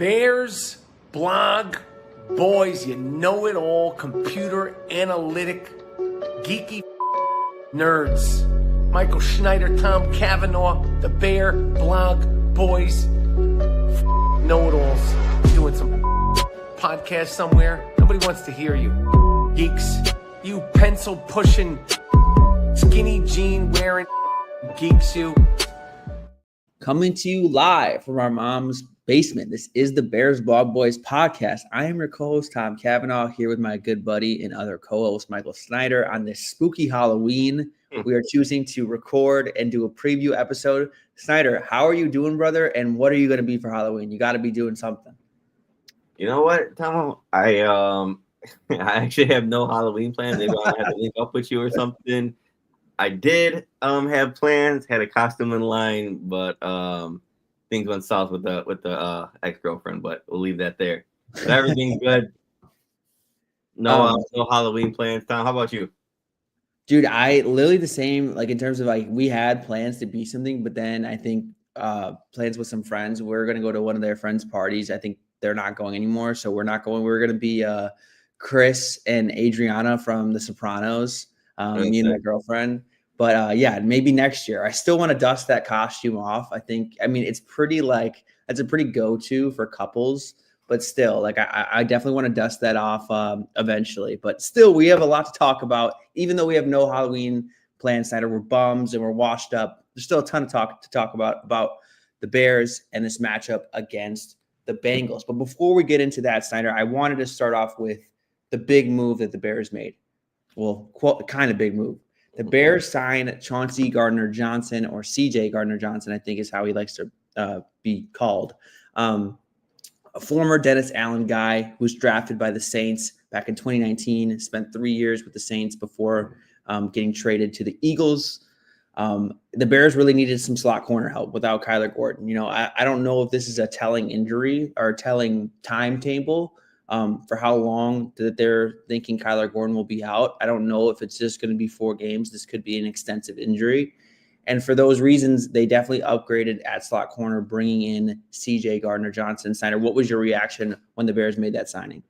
Bears, blog, boys, you know it all, computer, analytic, geeky nerds. Michael Schneider, Tom Cavanaugh, the Bear, blog, boys, know-it-alls, doing some podcast somewhere. Nobody wants to hear you. Geeks, you pencil-pushing, skinny jean-wearing geeks, you. Coming to you live from our mom's basement. This is the Bears Blog Boys podcast. I am your co-host, Tom Cavanaugh, here with my good buddy and other co-host, Michael Snyder. On this spooky Halloween, we are choosing to record and do a preview episode. Snyder, how are you doing, brother? And what are you going to be for Halloween? You got to be doing something. You know what, Tom? I actually have no Halloween plans. Maybe I'll have to link up with you or something. I did have plans, had a costume in line, but things went south with the ex-girlfriend, but we'll leave that there. But everything's good. No Halloween plans. Tom, how about you? Dude, I literally the same, like in terms of like we had plans to be something, but then I think plans with some friends. We're going to go to one of their friends' parties. I think they're not going anymore, so we're not going. We're going to be Chris and Adriana from The Sopranos, me and my girlfriend. But yeah, maybe next year. I still want to dust that costume off. I mean, it's pretty like, it's a pretty go-to for couples, but still, like I definitely want to dust that off eventually. But still, we have a lot to talk about. Even though we have no Halloween plans, Snyder, we're bums and we're washed up. There's still a ton of to talk about the Bears and this matchup against the Bengals. But before we get into that, Snyder, I wanted to start off with the big move that the Bears made. Well, kind of big move. The Bears signed Chauncey Gardner-Johnson, or CJ Gardner-Johnson, I think is how he likes to be called. A former Dennis Allen guy who was drafted by the Saints back in 2019, spent 3 years with the Saints before getting traded to the Eagles. The Bears really needed some slot corner help without Kyler Gordon. You know, I don't know if this is a telling injury or a telling timetable for how long that they're thinking Kyler Gordon will be out. I don't know if it's just going to be 4 games. This could be an extensive injury. And for those reasons, they definitely upgraded at slot corner, bringing in CJ Gardner-Johnson. Snyder, what was your reaction when the Bears made that signing?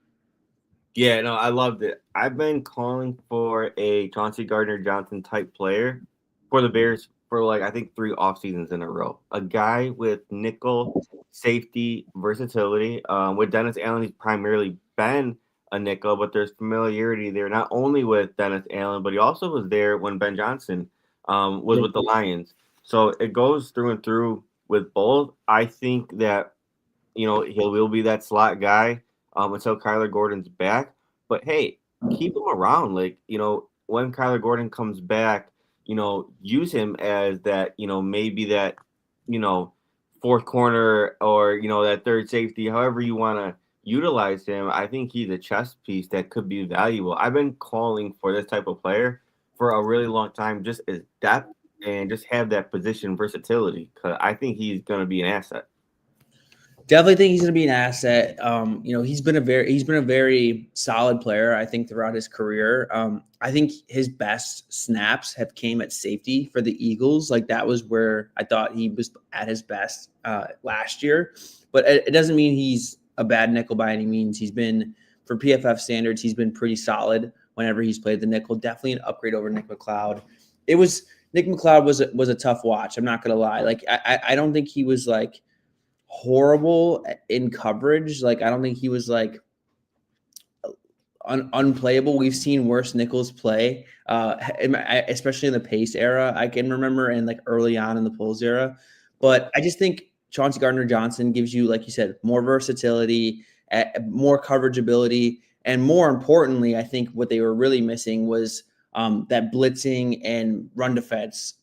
Yeah, no, I loved it. I've been calling for a Chauncey Gardner-Johnson type player for the Bears for I think 3 off seasons in a row. A guy with nickel safety versatility. With Dennis Allen, he's primarily been a nickel, but there's familiarity there not only with Dennis Allen, but he also was there when Ben Johnson was with the Lions. So it goes through and through with both. I think that, he will be that slot guy until Kyler Gordon's back. But hey, keep him around. When Kyler Gordon comes back, use him as that, maybe that, fourth corner or, that third safety, however you want to utilize him. I think he's a chess piece that could be valuable. I've been calling for this type of player for a really long time, just as depth and just have that position versatility, because I think he's going to be an asset. Definitely think he's going to be an asset. He's been a very solid player, I think, throughout his career. I think his best snaps have came at safety for the Eagles. Like that was where I thought he was at his best last year. But it doesn't mean he's a bad nickel by any means. He's been, for PFF standards, he's been pretty solid whenever he's played the nickel. Definitely an upgrade over Nick McLeod. Nick McLeod was a tough watch. I'm not going to lie. Like I don't think he was like horrible in coverage. Like I don't think he was like unplayable. We've seen worse nickels play, especially in the pace era. I can remember, and like early on in the Pulls era. But I just think Chauncey Gardner-Johnson gives you, like you said, more versatility, more coverage ability, and more importantly, I think what they were really missing was that blitzing and run defense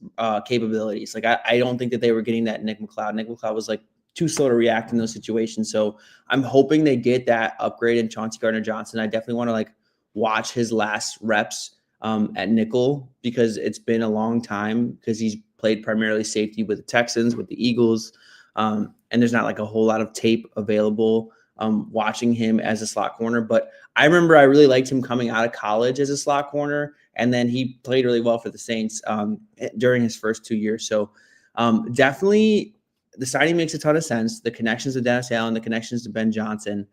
capabilities. Like I don't think that they were getting that Nick McLeod. Nick McLeod was like too slow to react in those situations. So I'm hoping they get that upgrade in Chauncey Gardner-Johnson. I definitely want to watch his last reps at nickel, because it's been a long time, because he's played primarily safety with the Texans, with the Eagles. And there's not a whole lot of tape available watching him as a slot corner. But I remember I really liked him coming out of college as a slot corner. And then he played really well for the Saints during his first 2 years. So definitely the signing makes a ton of sense. The connections to Dennis Allen, the connections to Ben Johnson.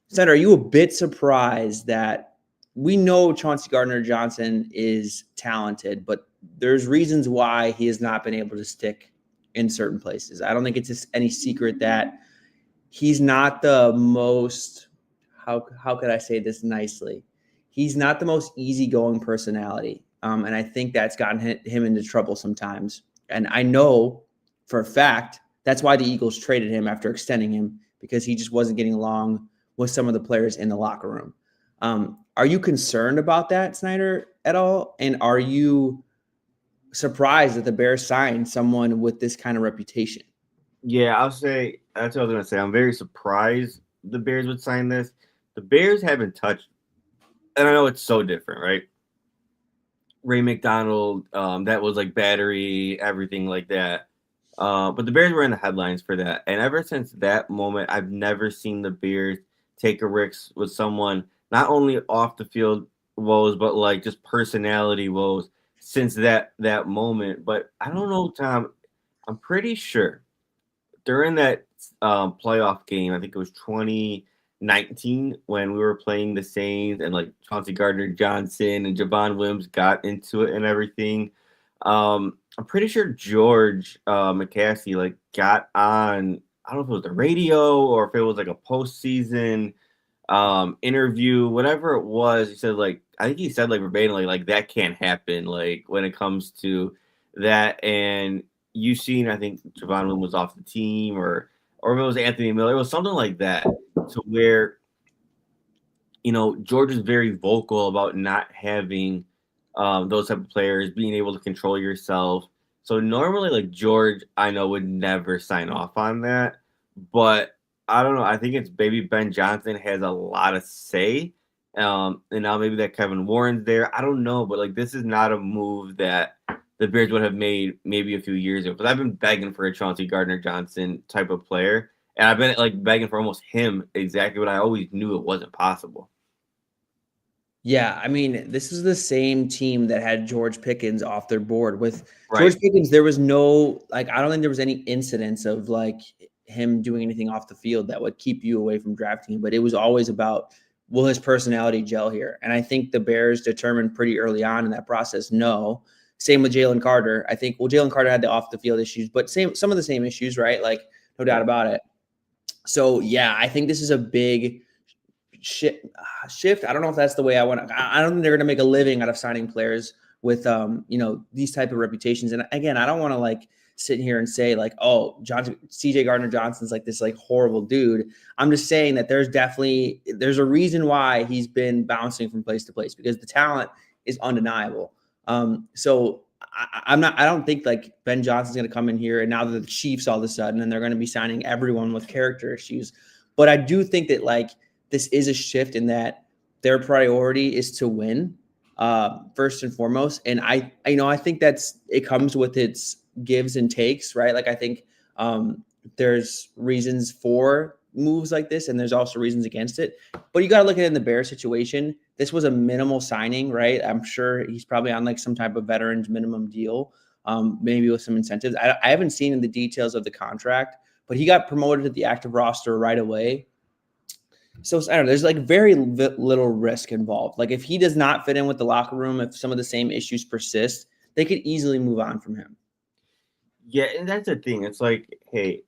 Senator, are you a bit surprised that we know Chauncey Gardner-Johnson is talented, but there's reasons why he has not been able to stick in certain places? I don't think it's just any secret that he's not the most, how could I say this nicely? He's not the most easygoing personality. And I think that's gotten him into trouble sometimes. And I know for a fact that's why the Eagles traded him after extending him, because he just wasn't getting along with some of the players in the locker room. Are you concerned about that, Snyder, at all? And are you surprised that the Bears signed someone with this kind of reputation? Yeah, I'll say that's what I was going to say. I'm very surprised the Bears would sign this. The Bears haven't touched, and I know it's so different, right? Ray McDonald, that was like battery, everything like that. But the Bears were in the headlines for that. And ever since that moment, I've never seen the Bears take a risk with someone, not only off the field woes, but like just personality woes since that moment. But I don't know, Tom. I'm pretty sure during that playoff game, I think it was 2019 when we were playing the Saints and like Chauncey Gardner-Johnson and Javon Williams got into it and everything. I'm pretty sure George McCaskey like got on, I don't know if it was the radio or if it was like a postseason interview, whatever it was. He said like, I think he said like verbatim, like that can't happen. Like when it comes to that, and you seen, I think Javon Williams was off the team, or if it was Anthony Miller, it was something like that, to where, you know, George is very vocal about not having those type of players, being able to control yourself. So normally, like George, I know would never sign off on that, but I don't know. I think it's maybe Ben Johnson has a lot of say, and now maybe that Kevin Warren's there. I don't know, but like this is not a move that the Bears would have made maybe a few years ago. Because I've been begging for a Chauncey Gardner-Johnson type of player, and I've been like begging for almost him exactly, but I always knew it wasn't possible. Yeah, I mean, this is the same team that had George Pickens off their board. With Right. George Pickens, there was no, like, I don't think there was any incidents of like him doing anything off the field that would keep you away from drafting him. But it was always about, will his personality gel here? And I think the Bears determined pretty early on in that process, no. Same with Jalen Carter. I think, well, Jalen Carter had the off the field issues, but some of the same issues, right? Like, no doubt about it. So yeah, I think this is a big shift. I don't know if that's the way I want to. I don't think they're going to make a living out of signing players with these type of reputations. And again, I don't want to like sit here and say like, oh, CJ Gardner-Johnson's like this like horrible dude. I'm just saying that there's a reason why he's been bouncing from place to place, because the talent is undeniable. So I don't think like Ben Johnson's going to come in here and now that the Chiefs all of a sudden and they're going to be signing everyone with character issues. But I do think that like this is a shift in that their priority is to win first and foremost. And I think it comes with its gives and takes, right? Like I think there's reasons for moves like this and there's also reasons against it. But you got to look at it in the Bears situation. This was a minimal signing, right? I'm sure he's probably on like some type of veterans minimum deal, maybe with some incentives. I haven't seen in the details of the contract, but he got promoted to the active roster right away. So I don't know, there's like very little risk involved. Like if he does not fit in with the locker room, if some of the same issues persist, they could easily move on from him. Yeah, and that's the thing. It's like, hey,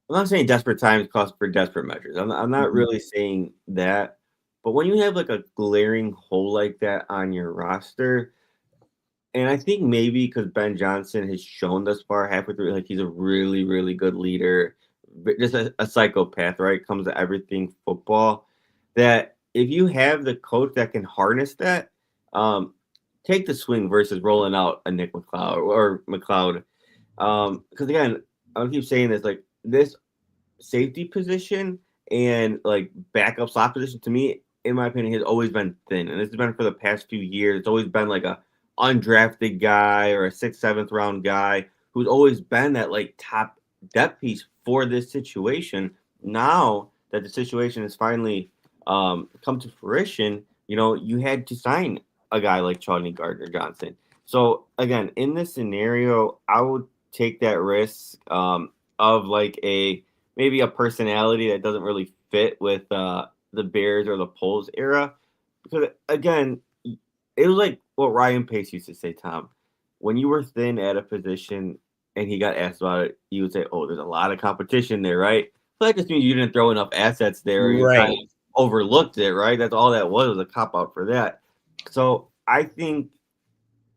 I'm not saying desperate times call for desperate measures. I'm not really saying that. But when you have like a glaring hole like that on your roster, and I think maybe because Ben Johnson has shown thus far halfway through, like he's a really, really good leader, just a psychopath, right? Comes to everything football. That if you have the coach that can harness that, take the swing versus rolling out a Nick McLeod. Because again, I'll keep saying this, like this safety position and like backup slot position to me, in my opinion, has always been thin. And this has been for the past few years. It's always been like a undrafted guy or a 6th, 7th round guy who's always been that like top depth piece for this situation. Now that the situation has finally come to fruition, you had to sign a guy like Chauncey Gardner-Johnson. So again, in this scenario, I would take that risk. of like maybe a personality that doesn't really fit with the Bears or the Poles era. Because again, it was like what Ryan Pace used to say, Tom. When you were thin at a position and he got asked about it, you would say, "Oh, there's a lot of competition there, right?" So that just means you didn't throw enough assets there, or you kind of Right. overlooked it, right? That's all that was a cop out for that. So I think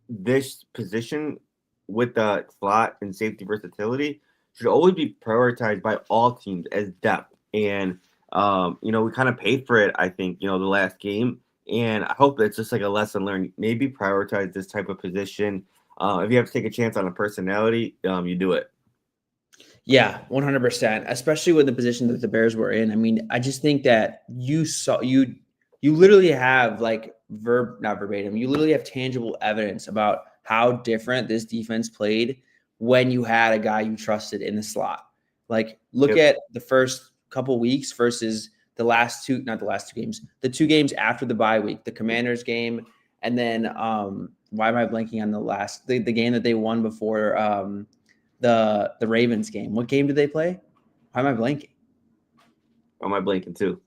this position with the slot and safety versatility should always be prioritized by all teams as depth. And we kind of paid for it, I think, the last game. And I hope it's just like a lesson learned. Maybe prioritize this type of position. If you have to take a chance on a personality, you do it. Yeah, 100%, especially with the position that the Bears were in. I mean, I just think that you literally have like not verbatim, you literally have tangible evidence about how different this defense played when you had a guy you trusted in the slot. Like look Yep. at the first couple weeks versus not the last two games, the two games after the bye week, the Commanders game, and then why am I blanking on the game that they won before the Ravens game. What game did they play? Why am I blanking? Or am I blanking too?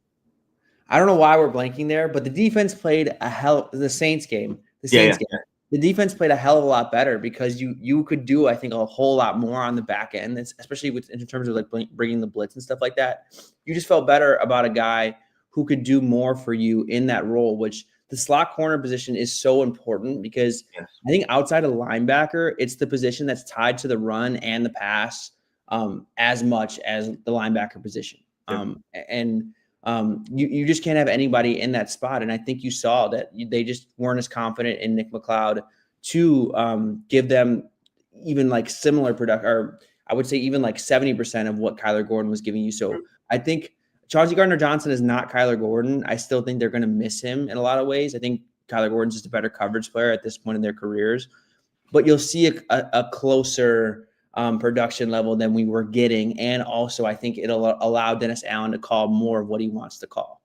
I don't know why we're blanking there, but the defense played the Saints game. The Saints game. The defense played a hell of a lot better because you could do, I think, a whole lot more on the back end, especially in terms of like bringing the blitz and stuff like that. You just felt better about a guy who could do more for you in that role, which the slot corner position is so important because Yes. I think outside of linebacker, it's the position that's tied to the run and the pass as much as the linebacker position. You just can't have anybody in that spot. And I think you saw that they just weren't as confident in Nick McLeod to give them even like similar production, or I would say even like 70% of what Kyler Gordon was giving you. So I think Chauncey Gardner-Johnson is not Kyler Gordon. I still think they're going to miss him in a lot of ways. I think Kyler Gordon's just a better coverage player at this point in their careers. But you'll see a closer production level than we were getting. And also, I think it'll allow Dennis Allen to call more of what he wants to call.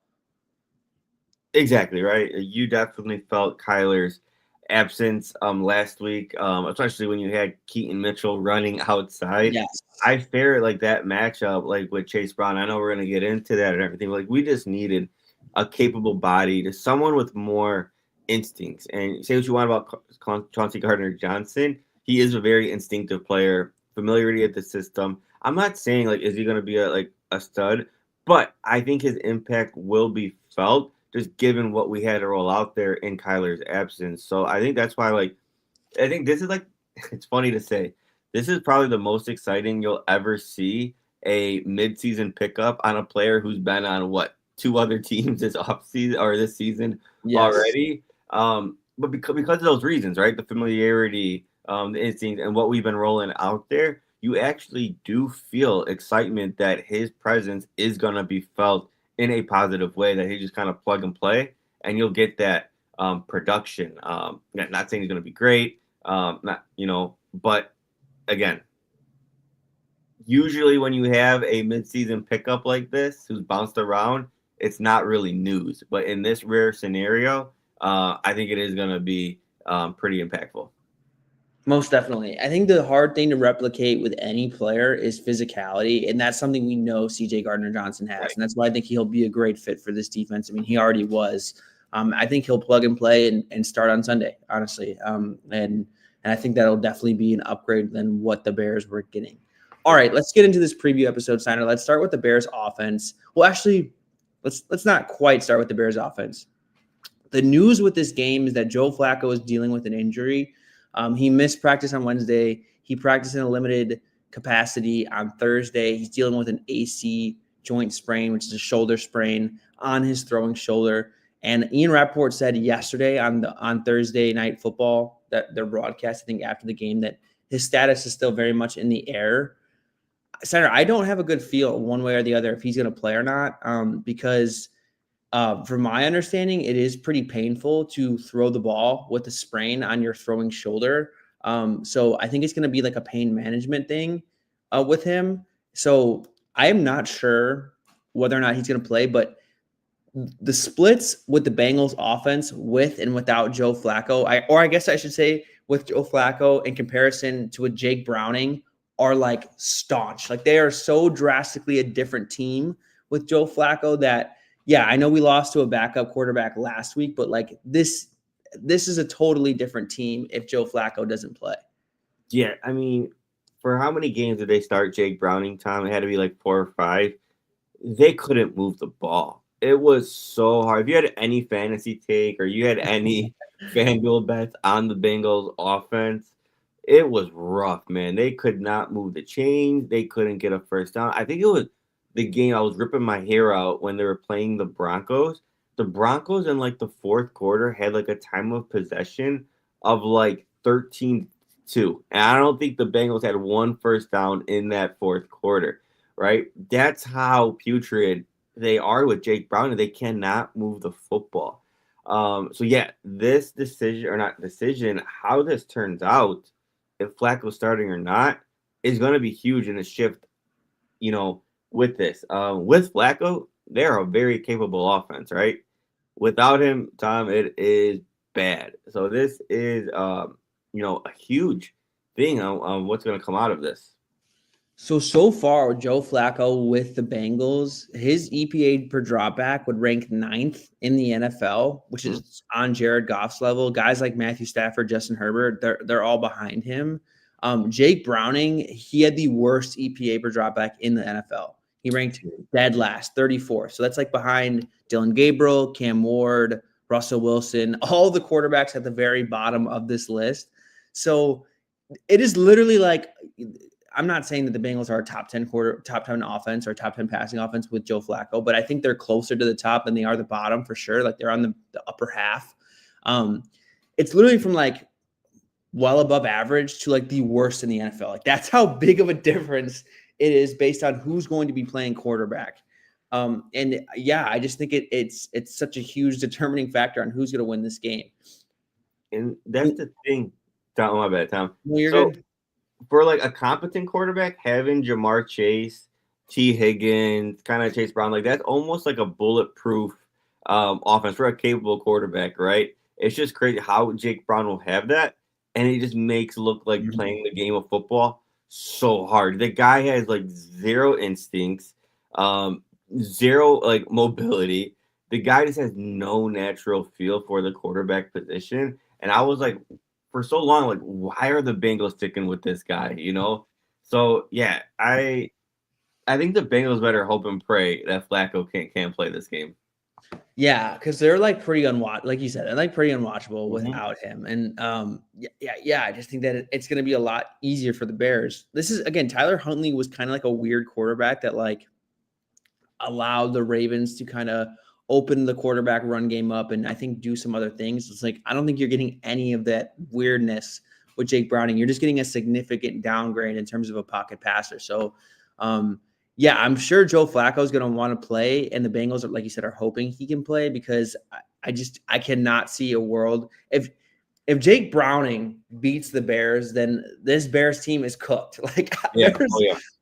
Exactly, right? You definitely felt Kyler's absence last week, especially when you had Keaton Mitchell running outside. Yes. I fear like that matchup, like with Chase Brown. I know we're going to get into that and everything. Like we just needed a capable body, to someone with more instincts. And say what you want about Chauncey Gardner-Johnson, he is a very instinctive player, familiarity with the system. I'm not saying like is he going to be a stud, but I think his impact will be felt just given what we had to roll out there in Kyler's absence. So I think that's why, I think this is it's funny to say, this is probably the most exciting you'll ever see a midseason pickup on a player who's been on two other teams this offseason or this season already. But because of those reasons, right? The familiarity, the instinct, and what we've been rolling out there, you actually do feel excitement that his presence is going to be felt in a positive way, that he just kind of plug and play, and you'll get that production. Not saying he's going to be great, but again, usually when you have a midseason pickup like this who's bounced around, it's not really news. But in this rare scenario, I think it is going to be pretty impactful. Most definitely. I think the hard thing to replicate with any player is physicality, and that's something we know CJ Gardner-Johnson has, and that's why I think he'll be a great fit for this defense. I mean, he already was. I think he'll plug and play and start on Sunday, honestly. And I think that'll definitely be an upgrade than what the Bears were getting. All right, let's get into this preview episode, Steiner. Let's start with the Bears offense. Well, actually, let's not quite start with the Bears offense. The news with this game is that Joe Flacco is dealing with an injury. He missed practice on Wednesday. He practiced in a limited capacity on Thursday. He's dealing with an AC joint sprain, which is a shoulder sprain on his throwing shoulder. And Ian Rappaport said yesterday on Thursday Night Football, that their broadcast, I think after the game, that his status is still very much in the air. Senator, I don't have a good feel one way or the other if he's going to play or not, because from my understanding, it is pretty painful to throw the ball with a sprain on your throwing shoulder. So I think it's going to be like a pain management thing with him. So I am not sure whether or not he's going to play, but the splits with the Bengals offense with and without Joe Flacco, I guess I should say with Joe Flacco in comparison to with Jake Browning are like staunch. Like they are so drastically a different team with Joe Flacco that, yeah, I know we lost to a backup quarterback last week, but like this is a totally different team if Joe Flacco doesn't play. Yeah, I mean, for how many games did they start Jake Browning, Tom? It had to be like 4 or 5. They couldn't move the ball. It was so hard. If you had any fantasy take or you had any FanDuel bets on the Bengals offense, it was rough, man. They could not move the chains. They couldn't get a first down. I think it was the game I was ripping my hair out when they were playing the Broncos. The Broncos in like the fourth quarter had like a time of possession of like 13-2. And I don't think the Bengals had one first down in that fourth quarter, right? That's how putrid they are with Jake Brown, and they cannot move the football. So yeah, this decision or not decision, how this turns out, if Flacco's starting or not, is going to be huge in a shift, with this. With Flacco, they're a very capable offense, right? Without him, Tom, it is bad. So this is, a huge thing on what's going to come out of this. So far, Joe Flacco with the Bengals, his EPA per dropback would rank 9th in the NFL, which is on Jared Goff's level. Guys like Matthew Stafford, Justin Herbert, they're all behind him. Jake Browning, he had the worst EPA per dropback in the NFL. He ranked dead last, 34th. So that's like behind Dylan Gabriel, Cam Ward, Russell Wilson, all the quarterbacks at the very bottom of this list. So it is literally like, I'm not saying that the Bengals are a top 10 offense or top 10 passing offense with Joe Flacco, but I think they're closer to the top than they are the bottom for sure. Like they're on the upper half. It's literally from like well above average to like the worst in the NFL. Like that's how big of a difference it is based on who's going to be playing quarterback. And yeah, I just think it's such a huge determining factor on who's going to win this game. And that's the thing. Tom, my bad, Tom. No, you're good. For like a competent quarterback, having Jamar Chase, T. Higgins, kind of Chase Brown, like that's almost like a bulletproof offense for a capable quarterback, right? It's just crazy how Jake Brown will have that, and it just makes look like playing the game of football so hard. The guy has like zero instincts, zero like mobility. The guy just has no natural feel for the quarterback position, and I was like, for so long, like, why are the Bengals sticking with this guy? So yeah, I think the Bengals better hope and pray that Flacco can't play this game. Yeah, because they're like pretty unwatchable, like you said, they're like pretty unwatchable without him. And yeah, I just think that it's going to be a lot easier for the Bears. This is again, Tyler Huntley was kind of like a weird quarterback that like allowed the Ravens to kind of open the quarterback run game up and I think do some other things. It's like I don't think you're getting any of that weirdness with Jake Browning. You're just getting a significant downgrade in terms of a pocket passer. So yeah, I'm sure Joe Flacco is going to want to play, and the Bengals, like you said, are hoping he can play because I cannot see a world if Jake Browning beats the Bears, then this Bears team is cooked. Like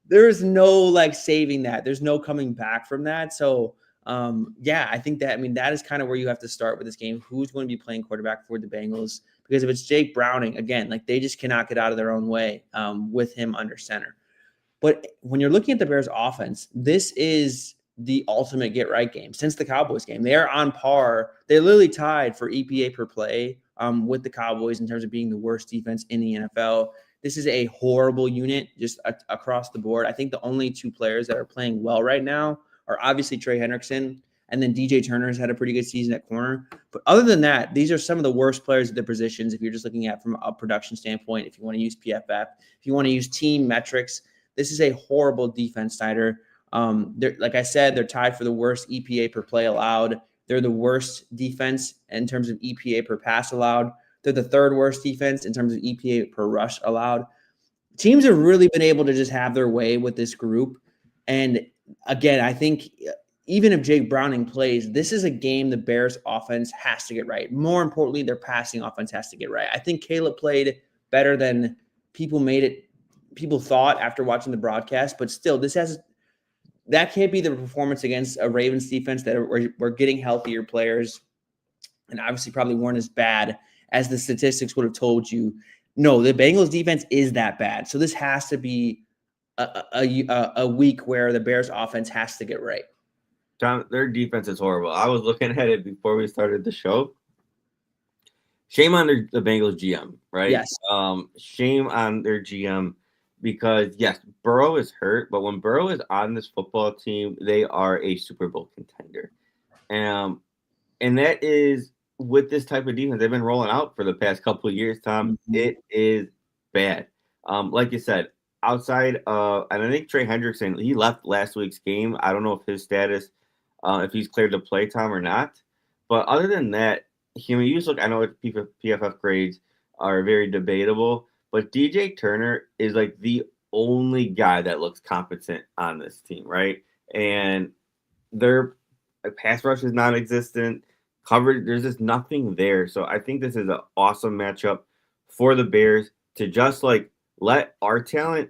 there's no like saving that. There's no coming back from that. So yeah, I think that is kind of where you have to start with this game. Who's going to be playing quarterback for the Bengals? Because if it's Jake Browning, again, like they just cannot get out of their own way with him under center. But when you're looking at the Bears offense, this is the ultimate get right game since the Cowboys game. They are on par. They're literally tied for EPA per play with the Cowboys in terms of being the worst defense in the NFL. This is a horrible unit just across the board. I think the only two players that are playing well right now are obviously Trey Hendrickson, and then DJ Turner has had a pretty good season at corner. But other than that, these are some of the worst players at their positions if you're just looking at from a production standpoint, if you want to use PFF, if you want to use team metrics. This is a horrible defense, Snyder. Like I said, they're tied for the worst EPA per play allowed. They're the worst defense in terms of EPA per pass allowed. They're the third worst defense in terms of EPA per rush allowed. Teams have really been able to just have their way with this group. And again, I think even if Jake Browning plays, this is a game the Bears offense has to get right. More importantly, their passing offense has to get right. I think Caleb played better than people thought after watching the broadcast, but still, that can't be the performance against a Ravens defense that we're getting healthier players and obviously probably weren't as bad as the statistics would have told you. No, the Bengals defense is that bad. So this has to be a week where the Bears offense has to get right. John, their defense is horrible. I was looking at it before we started the show. Shame on the Bengals GM, right? Yes. Shame on their GM because, yes, Burrow is hurt, but when Burrow is on this football team, they are a Super Bowl contender. And that is with this type of defense they've been rolling out for the past couple of years, Tom. Mm-hmm. It is bad. Like you said, outside of, and I think Trey Hendrickson, he left last week's game. I don't know if his status, if he's cleared to play time or not. But other than that, you just look, I know PFF grades are very debatable, but DJ Turner is like the only guy that looks competent on this team, right? And their pass rush is non-existent. Covered, there's just nothing there. So I think this is an awesome matchup for the Bears to just like let our talent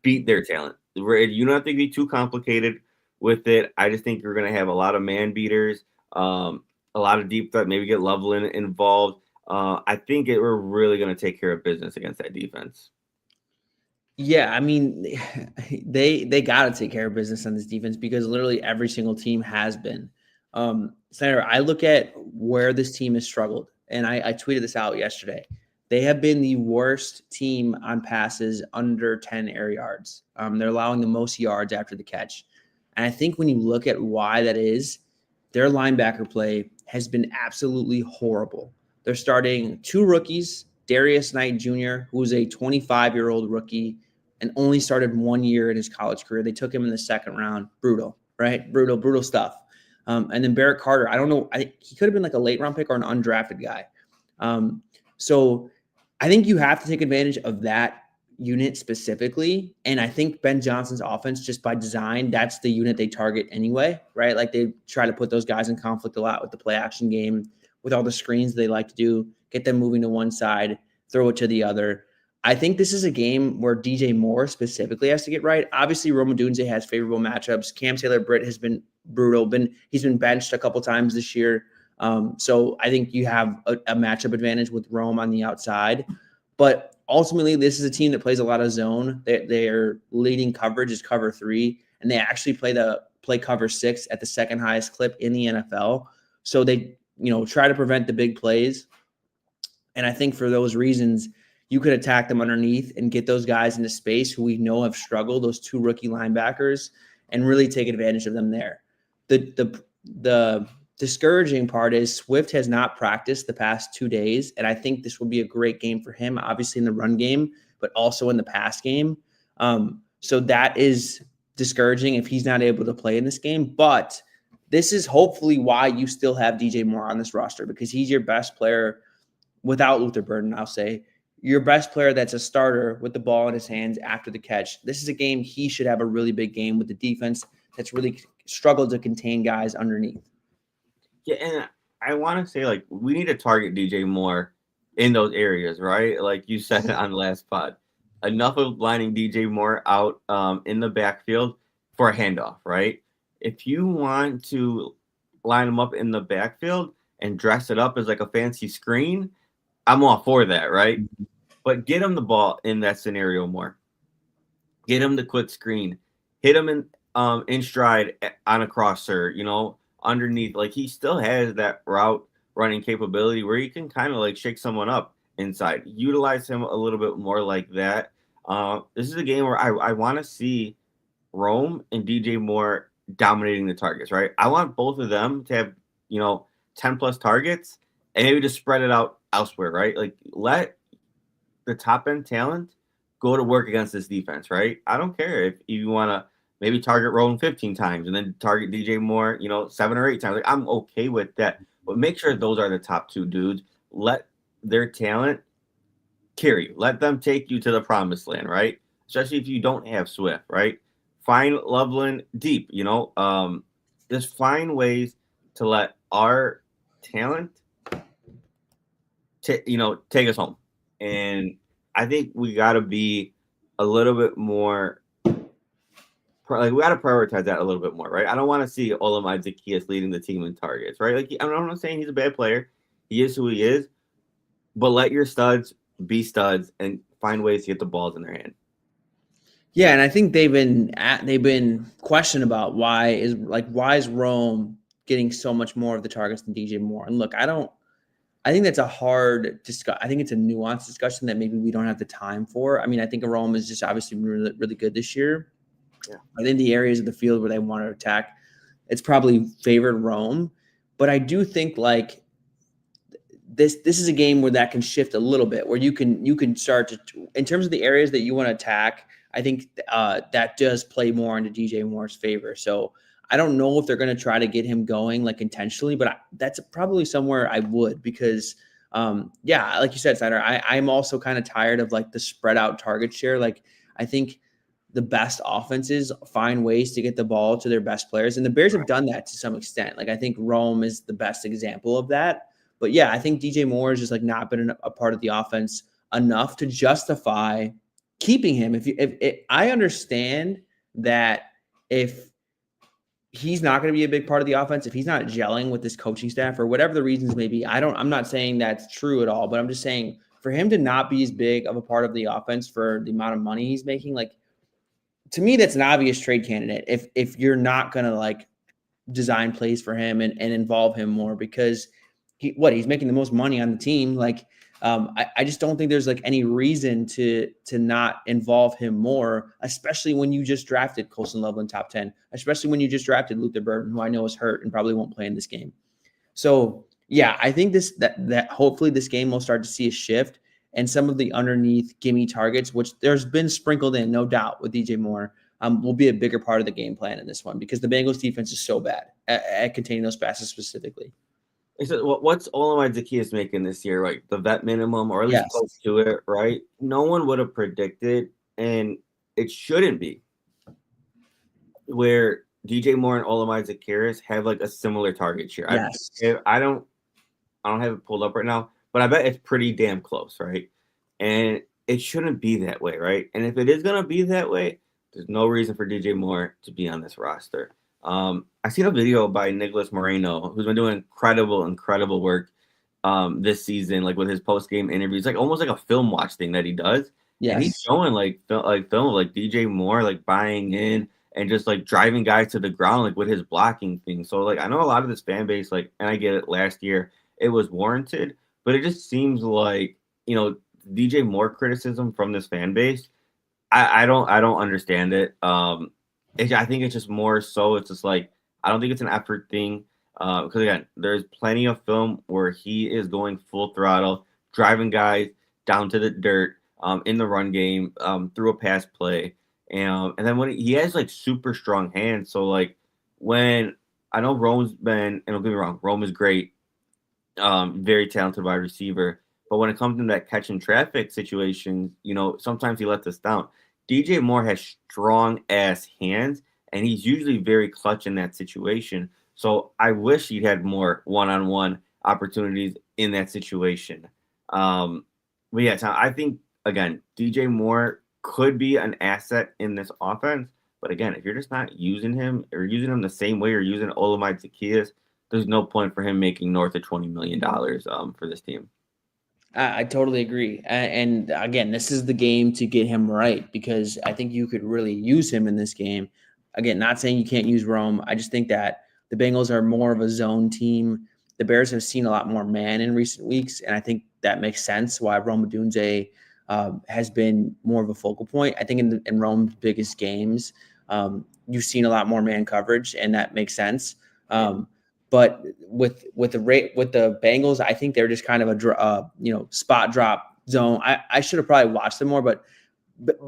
beat their talent. You don't have to be too complicated with it. I just think you're going to have a lot of man beaters, a lot of deep threat, maybe get Loveland involved. I think we're really going to take care of business against that defense. Yeah, I mean, they got to take care of business on this defense because literally every single team has been. Senator, I look at where this team has struggled, and I tweeted this out yesterday. They have been the worst team on passes under 10 air yards. They're allowing the most yards after the catch. And I think when you look at why that is, their linebacker play has been absolutely horrible. They're starting 2 rookies, Darius Knight Jr., who's a 25-year-old rookie and only started 1 year in his college career. They took him in the 2nd round. Brutal, right? Brutal stuff. And then Barrett Carter, I don't know. I think he could have been like a late round pick or an undrafted guy. So I think you have to take advantage of that unit specifically. And I think Ben Johnson's offense, just by design, that's the unit they target anyway, right? Like they try to put those guys in conflict a lot with the play action game, with all the screens they like to do, get them moving to one side, throw it to the other. I think this is a game where DJ Moore specifically has to get right. Obviously, Rome Odunze has favorable matchups. Cam Taylor-Britt has been brutal. He's been benched a couple times this year. So I think you have a matchup advantage with Rome on the outside. But ultimately, this is a team that plays a lot of zone. Their leading coverage is cover 3, and they actually play cover 6 at the 2nd highest clip in the NFL. So they try to prevent the big plays. And I think for those reasons, you could attack them underneath and get those guys into space who we know have struggled, those 2 rookie linebackers, and really take advantage of them there. The discouraging part is Swift has not practiced the past 2 days, and I think this will be a great game for him, obviously in the run game, but also in the pass game. So that is discouraging if he's not able to play in this game. But this is hopefully why you still have DJ Moore on this roster, because he's your best player without Luther Burden, I'll say. Your best player that's a starter with the ball in his hands after the catch. This is a game he should have a really big game with the defense that's really struggled to contain guys underneath. Yeah, and I want to say, like, we need to target DJ Moore in those areas, right? Like you said on the last pod. Enough of lining DJ Moore out in the backfield for a handoff, right? If you want to line him up in the backfield and dress it up as like a fancy screen, I'm all for that, right? But get him the ball in that scenario more. Get him the quick screen. Hit him in stride on a crosser, underneath. Like he still has that route running capability where he can kind of like shake someone up inside. Utilize him a little bit more like that. This is a game where I want to see Rome and DJ Moore dominating the targets, right? I want both of them to have, 10 plus targets and maybe just spread it out elsewhere, right? Like let the top end talent go to work against this defense, right? I don't care if you want to maybe target Rome 15 times and then target DJ Moore, 7 or 8 times. Like I'm okay with that, but make sure those are the top 2 dudes. Let their talent carry you. Let them take you to the promised land, right? Especially if you don't have Swift, right? Find Loveland deep, just find ways to let our talent take us home. And I think we got to be a little bit more, like we got to prioritize that a little bit more, right? I don't want to see Olamide Zacchaeus leading the team in targets, right? Like I'm not saying he's a bad player. He is who he is. But let your studs be studs and find ways to get the balls in their hand. Yeah, and I think they've been questioned about why is Rome getting so much more of the targets than DJ Moore? And look, I think that's a hard discuss. I think it's a nuanced discussion that maybe we don't have the time for. I mean, I think Rome is just obviously really, really good this year. Yeah. I think the areas of the field where they want to attack, it's probably favored Rome. But I do think like this is a game where that can shift a little bit, where you can start to, in terms of the areas that you want to attack. I think that does play more into DJ Moore's favor. So I don't know if they're going to try to get him going like intentionally, but that's probably somewhere I would, because yeah, like you said, Snyder, I'm also kind of tired of like the spread out target share. Like I think the best offenses find ways to get the ball to their best players, and the Bears have done that to some extent. Like I think Rome is the best example of that. But yeah, I think DJ Moore has just like not been a part of the offense enough to justify keeping him. If I understand that if he's not going to be a big part of the offense, if he's not gelling with this coaching staff or whatever the reasons may be, I'm not saying that's true at all, but I'm just saying for him to not be as big of a part of the offense for the amount of money he's making, like to me, that's an obvious trade candidate. If you're not going to like design plays for him and involve him more, because he's making the most money on the team. Like, I just don't think there's like any reason to not involve him more, especially when you just drafted Colson Loveland top 10, especially when you just drafted Luther Burden, who I know is hurt and probably won't play in this game. So yeah, I think that hopefully this game will start to see a shift, and some of the underneath gimme targets, which there's been sprinkled in, no doubt, with DJ Moore, will be a bigger part of the game plan in this one, because the Bengals defense is so bad at containing those passes specifically. So what's Olamide Zaccheaus making this year, right? The vet minimum, or at least close to it, right? No one would have predicted, and it shouldn't be, where DJ Moore and Olamide Zaccheaus have like a similar target share. Yes. I don't have it pulled up right now, but I bet it's pretty damn close, right? And it shouldn't be that way, right? And if it is gonna be that way, there's no reason for DJ Moore to be on this roster. I seen a video by Nicholas Moreno, who's been doing incredible work this season, like with his post-game interviews, like almost like a film watch thing that he does. Yes. And he's showing like film of like DJ Moore like buying in and just like driving guys to the ground like with his blocking thing. So like I know a lot of this fan base, like, and I get it, last year it was warranted, but it just seems like, DJ Moore criticism from this fan base, I don't understand it. I think it's just more so it's just like I don't think it's an effort thing, because again, there's plenty of film where he is going full throttle, driving guys down to the dirt in the run game, through a pass play, and then when he has like super strong hands. So like when I know Rome's been, and don't get me wrong, Rome is great, very talented wide receiver, but when it comes to that catch and traffic situations, sometimes he lets us down. DJ Moore has strong ass hands, and he's usually very clutch in that situation. So I wish he'd had more one-on-one opportunities in that situation. But yeah, Tom, I think again, DJ Moore could be an asset in this offense. But again, if you're just not using him or using him the same way you're using Olamide Zaccheaus, there's no point for him making north of $20 million for this team. I totally agree. And again, this is the game to get him right, because I think you could really use him in this game. Again, not saying you can't use Rome. I just think that the Bengals are more of a zone team. The Bears have seen a lot more man in recent weeks, and I think that makes sense why Rome Odunze has been more of a focal point. I think in Rome's biggest games, you've seen a lot more man coverage, and that makes sense. But with the Bengals, I think they're just kind of a spot drop zone. I should have probably watched them more, but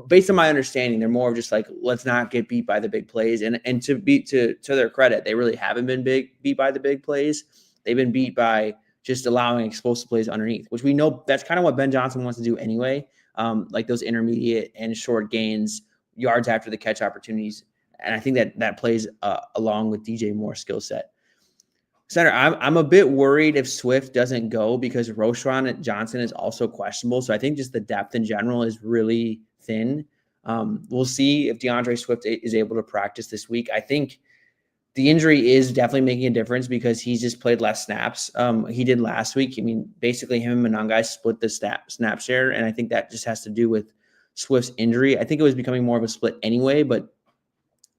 based on my understanding, they're more of just like, let's not get beat by the big plays. And to their credit, they really haven't been beat by the big plays. They've been beat by just allowing explosive plays underneath, which we know that's kind of what Ben Johnson wants to do anyway. Like those intermediate and short gains, yards after the catch opportunities. And I think that plays along with DJ Moore's skill set. Center, I'm a bit worried if Swift doesn't go, because Roschon Johnson is also questionable. So I think just the depth in general is really thin. We'll see if DeAndre Swift is able to practice this week. I think the injury is definitely making a difference, because he's just played less snaps. He did last week. I mean, basically him and Monangai split the snap share, and I think that just has to do with Swift's injury. I think it was becoming more of a split anyway, but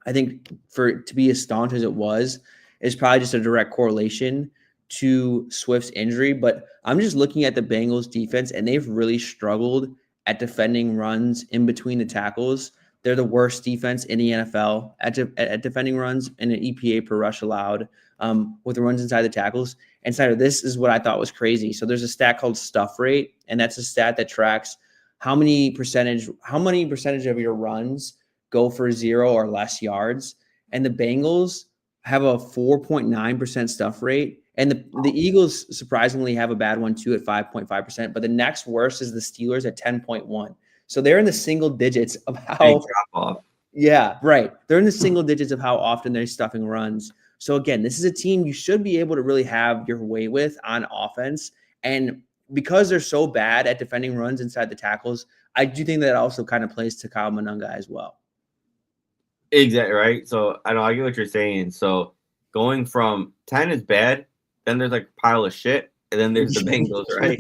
I think for it to be as staunch as it was, is probably just a direct correlation to Swift's injury. But I'm just looking at the Bengals defense, and they've really struggled at defending runs in between the tackles. They're the worst defense in the NFL at defending runs and an EPA per rush allowed with the runs inside the tackles. And Snyder, this is what I thought was crazy. So there's a stat called stuff rate, and that's a stat that tracks how many percentage of your runs go for 0 or less yards. And the Bengals have a 4.9% stuff rate. And the Eagles surprisingly have a bad one too at 5.5%. But the next worst is the Steelers at 10.1. So they're in the single digits of how yeah, right. They're in the single digits of how often they're stuffing runs. So again, this is a team you should be able to really have your way with on offense. And because they're so bad at defending runs inside the tackles, I do think that also kind of plays to Kyle Monunga as well. Exactly right. So I know I get what you're saying. So going from 10 is bad, then there's like a pile of shit, and then there's the Bengals, right?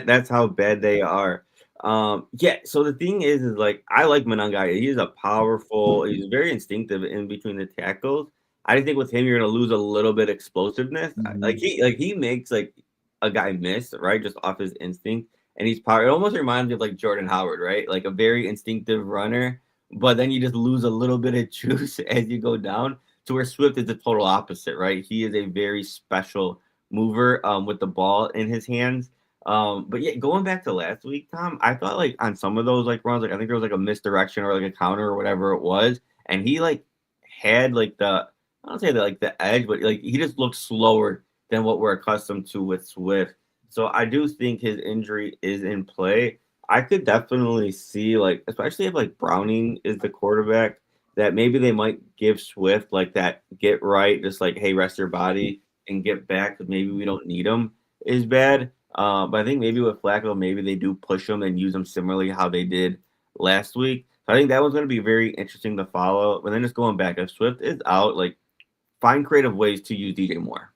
That's how bad they are. Yeah. So the thing is like I like Monunga. He's he's very instinctive in between the tackles. I think with him you're gonna lose a little bit of explosiveness. Like he makes like a guy miss, right? Just off his instinct. And he's power. It almost reminds me of like Jordan Howard, right? Like a very instinctive runner, but then you just lose a little bit of juice as you go down. To where Swift is the total opposite, right? He is a very special mover with the ball in his hands. But yeah, going back to last week, Tom, I thought like on some of those like runs, like I think there was like a misdirection or like a counter or whatever it was, and he like had like I don't say that like the edge, but like he just looked slower than what we're accustomed to with Swift. So I do think his injury is in play. I could definitely see like, especially if like Browning is the quarterback, that maybe they might give Swift like that get right, just like, hey, rest your body and get back because maybe we don't need him is bad. But I think maybe with Flacco, maybe they do push him and use him similarly how they did last week. So I think that was going to be very interesting to follow. But then just going back, if Swift is out, like find creative ways to use DJ Moore.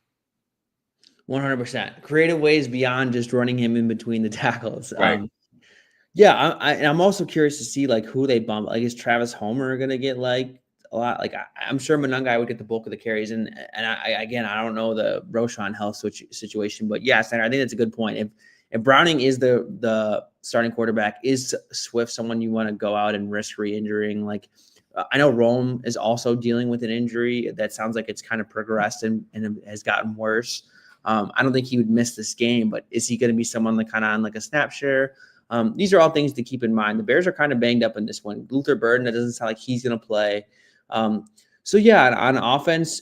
100%. Creative ways beyond just running him in between the tackles. Right. Yeah, I'm also curious to see like who they bump. Like, is Travis Homer going to get like a lot? Like, I'm sure Monunga would get the bulk of the carries, and I don't know the Roschon health situation, but yeah, Senator, I think that's a good point. If Browning is the starting quarterback, is Swift someone you want to go out and risk re-injuring? Like, I know Rome is also dealing with an injury that sounds like it's kind of progressed and has gotten worse. I don't think he would miss this game, but is he going to be someone like kind of on like a snap share? These are all things to keep in mind. The Bears are kind of banged up in this one. Luther Burden, it doesn't sound like he's going to play. So yeah, on offense,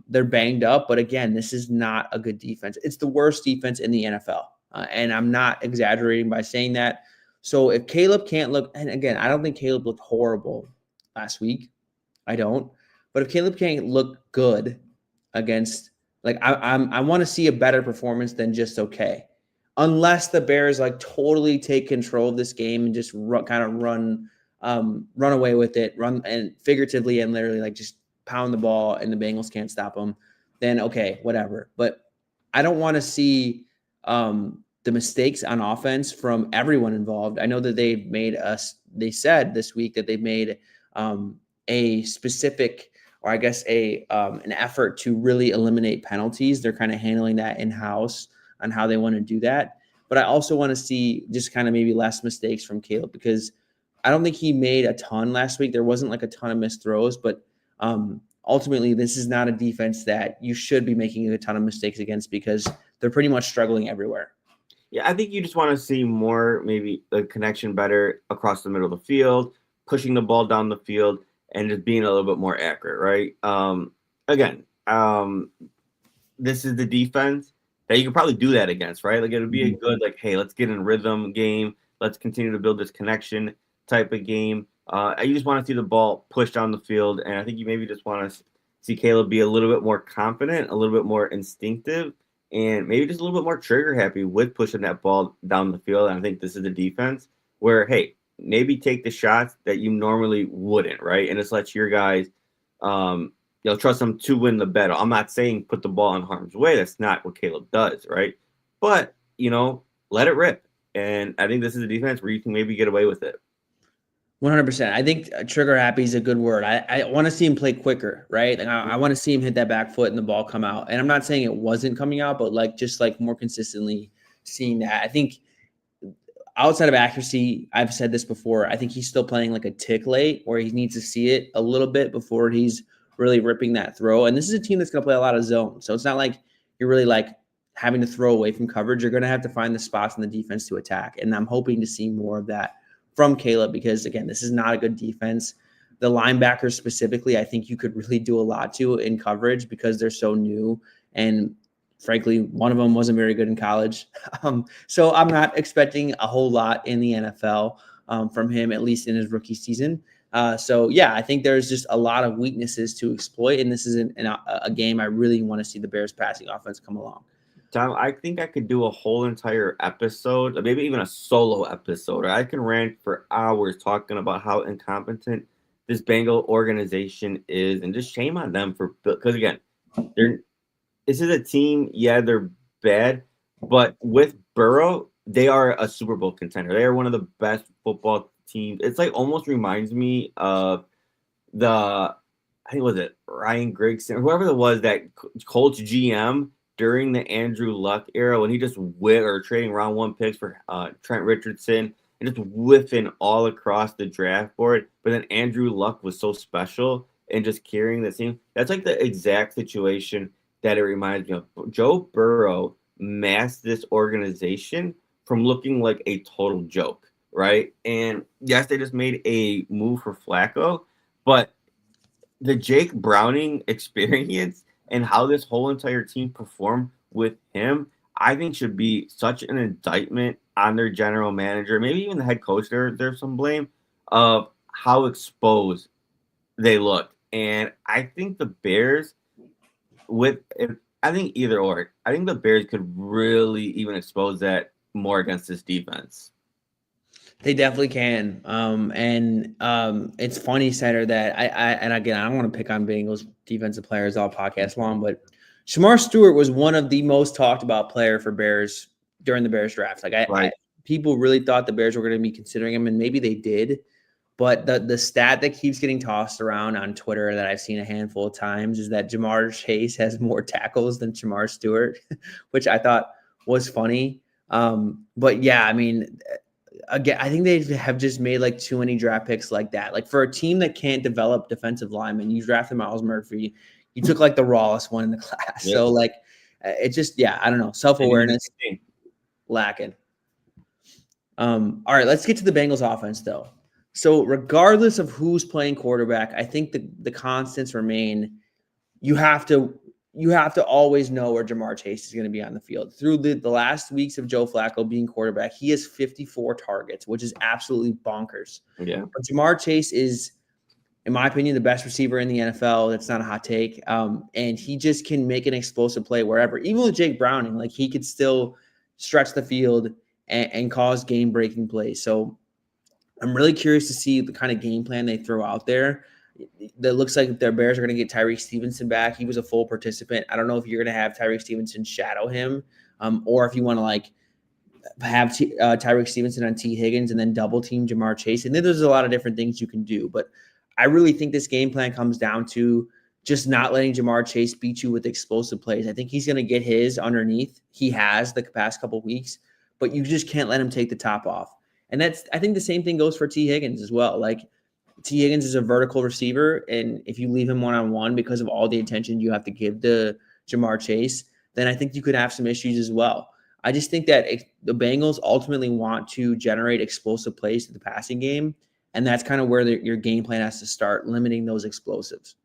they're banged up. But again, this is not a good defense. It's the worst defense in the NFL. And I'm not exaggerating by saying that. So if Caleb can't look, and again, I don't think Caleb looked horrible last week. I don't. But if Caleb can't look good against, like, I want to see a better performance than just okay. Unless the Bears like totally take control of this game and just run away with it, run and figuratively and literally like just pound the ball and the Bengals can't stop them, then okay, whatever. But I don't want to see the mistakes on offense from everyone involved. I know that they said this week that they've made a specific, or I guess an effort to really eliminate penalties. They're kind of handling that in-house on how they want to do that. But I also want to see just kind of maybe less mistakes from Caleb, because I don't think he made a ton last week. There wasn't like a ton of missed throws, but ultimately this is not a defense that you should be making a ton of mistakes against, because they're pretty much struggling everywhere. Yeah, I think you just want to see more, maybe a connection better across the middle of the field, pushing the ball down the field, and just being a little bit more accurate, right? This is the defense that you could probably do that against, right? Like, it would be a good, like, hey, let's get in rhythm game. Let's continue to build this connection type of game. You just want to see the ball pushed down the field, and I think you maybe just want to see Caleb be a little bit more confident, a little bit more instinctive, and maybe just a little bit more trigger happy with pushing that ball down the field. And I think this is the defense where, hey, maybe take the shots that you normally wouldn't, right? And just let your guys, trust them to win the battle. I'm not saying put the ball in harm's way. That's not what Caleb does, right? But, let it rip. And I think this is a defense where you can maybe get away with it. 100%. I think trigger happy is a good word. I want to see him play quicker, right? Like I want to see him hit that back foot and the ball come out. And I'm not saying it wasn't coming out, but like just like more consistently seeing that. I think outside of accuracy, I've said this before. I think he's still playing like a tick late, where he needs to see it a little bit before he's really ripping that throw. And this is a team that's going to play a lot of zone, so it's not like you're really like having to throw away from coverage. You're going to have to find the spots in the defense to attack, and I'm hoping to see more of that from Caleb, because again, this is not a good defense. The linebackers specifically, I think you could really do a lot to in coverage because they're so new. And frankly, one of them wasn't very good in college. So I'm not expecting a whole lot in the NFL from him, at least in his rookie season. So yeah, I think there's just a lot of weaknesses to exploit. And this is a game I really want to see the Bears passing offense come along. Tom, I think I could do a whole entire episode, or maybe even a solo episode, or I can rant for hours talking about how incompetent this Bengal organization is, and just shame on them because again, this is a team. Yeah, they're bad, but with Burrow, they are a Super Bowl contender. They are one of the best football teams. It's like almost reminds me of I think was it Ryan Grigson or whoever it was that Colts GM during the Andrew Luck era when he just trading round one picks for Trent Richardson and just whiffing all across the draft board. But then Andrew Luck was so special and just carrying the team. That's like the exact situation that it reminds me of. Joe Burrow masked this organization from looking like a total joke, right? And yes, they just made a move for Flacco, but the Jake Browning experience and how this whole entire team performed with him, I think should be such an indictment on their general manager, maybe even the head coach. There's some blame of how exposed they look. And I think the Bears, I think either or, I think the Bears could really even expose that more against this defense. They definitely can. It's funny, Center, that and again, I don't want to pick on Bengals defensive players all podcast long, but Shamar Stewart was one of the most talked about player for Bears during the Bears draft. Like people really thought the Bears were going to be considering him, and maybe they did. But the stat that keeps getting tossed around on Twitter that I've seen a handful of times is that Jamar Chase has more tackles than Shamar Stewart, which I thought was funny. But yeah, I mean, again, I think they have just made like too many draft picks like that. Like for a team that can't develop defensive linemen, you drafted Miles Murphy, you took like the rawest one in the class. Yep. So like, it just, yeah, I don't know. Self-awareness lacking. All right, let's get to the Bengals offense though. So regardless of who's playing quarterback, I think the constants remain. You have to always know where Jamar Chase is going to be on the field. Through the last weeks of Joe Flacco being quarterback, he has 54 targets, which is absolutely bonkers. Yeah. But Jamar Chase is, in my opinion, the best receiver in the NFL. That's not a hot take. And he just can make an explosive play wherever. Even with Jake Browning, like he could still stretch the field and cause game-breaking plays. So I'm really curious to see the kind of game plan they throw out there. That looks like their Bears are going to get Tyreek Stevenson back. He was a full participant. I don't know if you're going to have Tyreek Stevenson shadow him, or if you want to like have Tyreek Stevenson on T. Higgins and then double team Jamar Chase. And then there's a lot of different things you can do. But I really think this game plan comes down to just not letting Jamar Chase beat you with explosive plays. I think he's going to get his underneath. He has the past couple of weeks, but you just can't let him take the top off. And I think the same thing goes for T. Higgins as well. Like T. Higgins is a vertical receiver, and if you leave him one-on-one because of all the attention you have to give to Jamar Chase, then I think you could have some issues as well. I just think that the Bengals ultimately want to generate explosive plays to the passing game, and that's kind of where your game plan has to start, limiting those explosives.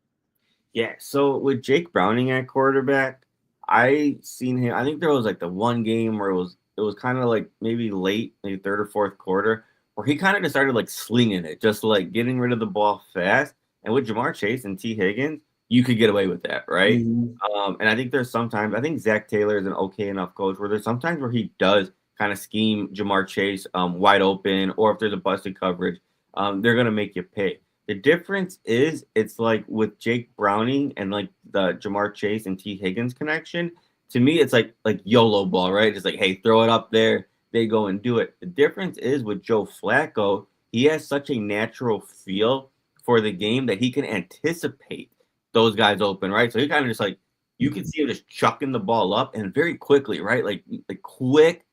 Yeah, so with Jake Browning at quarterback, I seen him. I think there was like the one game where it was kind of like maybe late, maybe third or fourth quarter, where he kind of just started like slinging it, just like getting rid of the ball fast. And with Jamar Chase and T. Higgins, you could get away with that, right? Mm-hmm. And I think there's sometimes, I think Zach Taylor is an okay enough coach where there's sometimes where he does kind of scheme Jamar Chase wide open, or if there's a busted coverage, they're going to make you pay. The difference is it's like with Jake Browning and like the Jamar Chase and T. Higgins connection, to me, it's like YOLO ball, right? Just like, hey, throw it up there. They go and do it. The difference is with Joe Flacco, he has such a natural feel for the game that he can anticipate those guys open, right? So he kind of just like you can see him just chucking the ball up and very quickly, right? Like quick.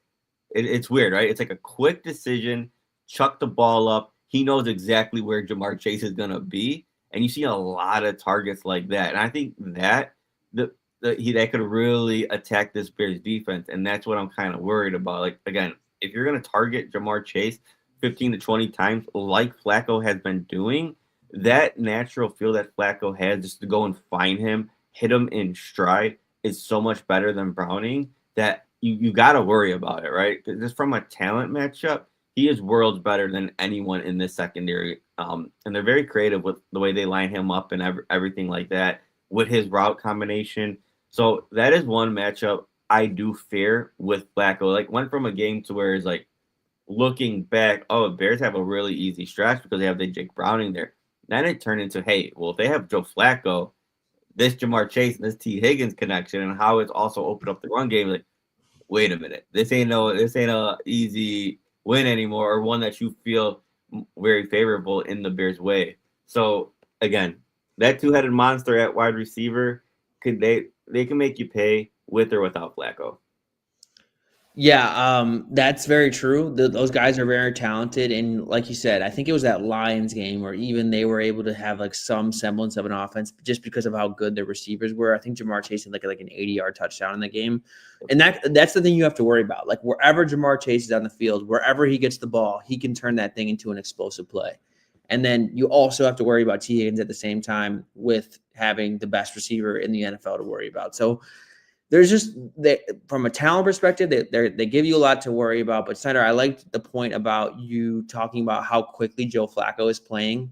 It's weird, right? It's like a quick decision, chuck the ball up. He knows exactly where Jamar Chase is gonna be, and you see a lot of targets like that. And I think that that could really attack this Bears defense, and that's what I'm kind of worried about. Like again, if you're gonna target Jamar Chase 15 to 20 times, like Flacco has been doing, that natural feel that Flacco has just to go and find him, hit him in stride, is so much better than Browning that you got to worry about it, right? Just from a talent matchup, he is worlds better than anyone in this secondary. And they're very creative with the way they line him up and everything like that with his route combination. So that is one matchup I do fear with Flacco. Like went from a game to where it's like looking back, oh, Bears have a really easy stretch because they have the Jake Browning there. Then it turned into, hey, well, if they have Joe Flacco, this Jamar Chase and this T. Higgins connection and how it's also opened up the run game, like, wait a minute, this ain't a easy win anymore, or one that you feel very favorable in the Bears' way. So again, that two-headed monster at wide receiver, they can make you pay with or without Flacco. Yeah, that's very true. Those guys are very talented, and like you said, I think it was that Lions game where even they were able to have like some semblance of an offense just because of how good their receivers were. I think Jamar Chase had like an 80-yard touchdown in the game, and that's the thing you have to worry about. Like wherever Jamar Chase is on the field, wherever he gets the ball, he can turn that thing into an explosive play. And then you also have to worry about T. Higgins at the same time with having the best receiver in the NFL to worry about. So there's just from a talent perspective, they give you a lot to worry about. But Snyder, I liked the point about you talking about how quickly Joe Flacco is playing.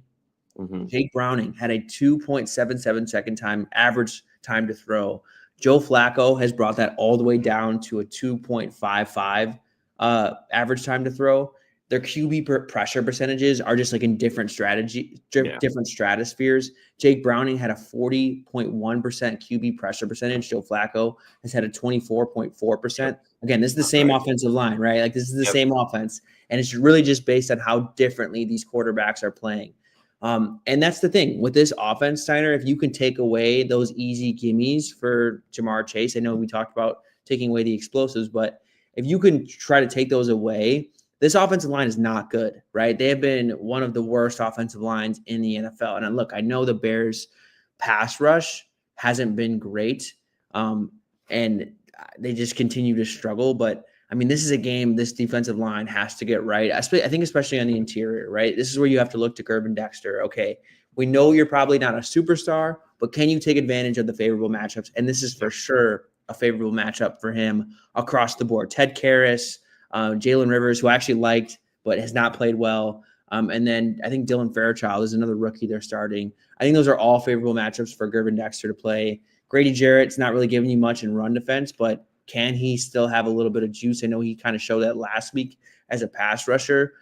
Mm-hmm. Jake Browning had a 2.77 second time average time to throw. Joe Flacco has brought that all the way down to a 2.55 average time to throw. Their QB pressure percentages are just like in different different stratospheres. Jake Browning had a 40.1% QB pressure percentage. Joe Flacco has had a 24.4%. Again, this is the same offensive line, right? Like this is the same offense. And it's really just based on how differently these quarterbacks are playing. And that's the thing with this offense, Steiner, if you can take away those easy gimmies for Jamar Chase, I know we talked about taking away the explosives, but if you can try to take those away, this offensive line is not good, right? They have been one of the worst offensive lines in the NFL. And look, I know the Bears pass rush hasn't been great, and they just continue to struggle. But, I mean, this is a game this defensive line has to get right. I think especially on the interior, right? This is where you have to look to Gervin Dexter. Okay, we know you're probably not a superstar, but can you take advantage of the favorable matchups? And this is for sure a favorable matchup for him across the board. Ted Karras, Jalen Rivers, who I actually liked but has not played well. And then I think Dylan Fairchild is another rookie they're starting. I think those are all favorable matchups for Gervin Dexter to play. Grady Jarrett's not really giving you much in run defense, but can he still have a little bit of juice? I know he kind of showed that last week as a pass rusher.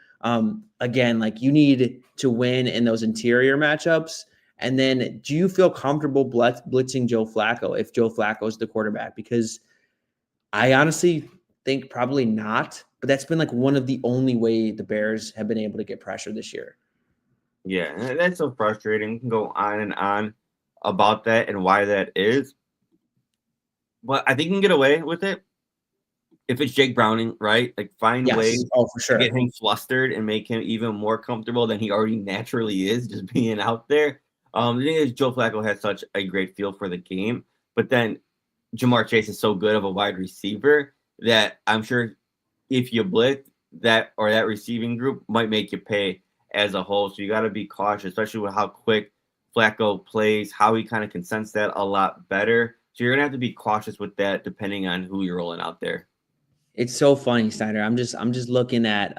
Again, like you need to win in those interior matchups. And then do you feel comfortable blitzing Joe Flacco if Joe Flacco is the quarterback? Because I honestly think probably not, but that's been like one of the only way the Bears have been able to get pressure this year. Yeah, that's so frustrating. You can go on and on about that and why that is. But I think you can get away with it if it's Jake Browning, right? Like find ways for sure. to get him flustered and make him even more comfortable than he already naturally is just being out there. The thing is, Joe Flacco has such a great feel for the game, but then Jamar Chase is so good of a wide receiver that I'm sure if you blitz that or that receiving group might make you pay as a whole. So you got to be cautious, especially with how quick Flacco plays, how he kind of can sense that a lot better. So you're going to have to be cautious with that depending on who you're rolling out there. It's so funny, Snyder. I'm just looking at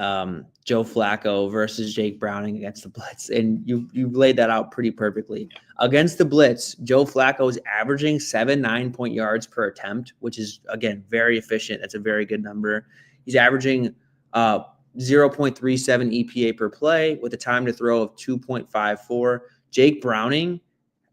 Joe Flacco versus Jake Browning against the blitz, and you've laid that out pretty perfectly. Yeah. Against the blitz, Joe Flacco is averaging 9 point yards per attempt, which is again very efficient. That's a very good number. He's averaging 0.37 EPA per play with a time to throw of 2.54. Jake Browning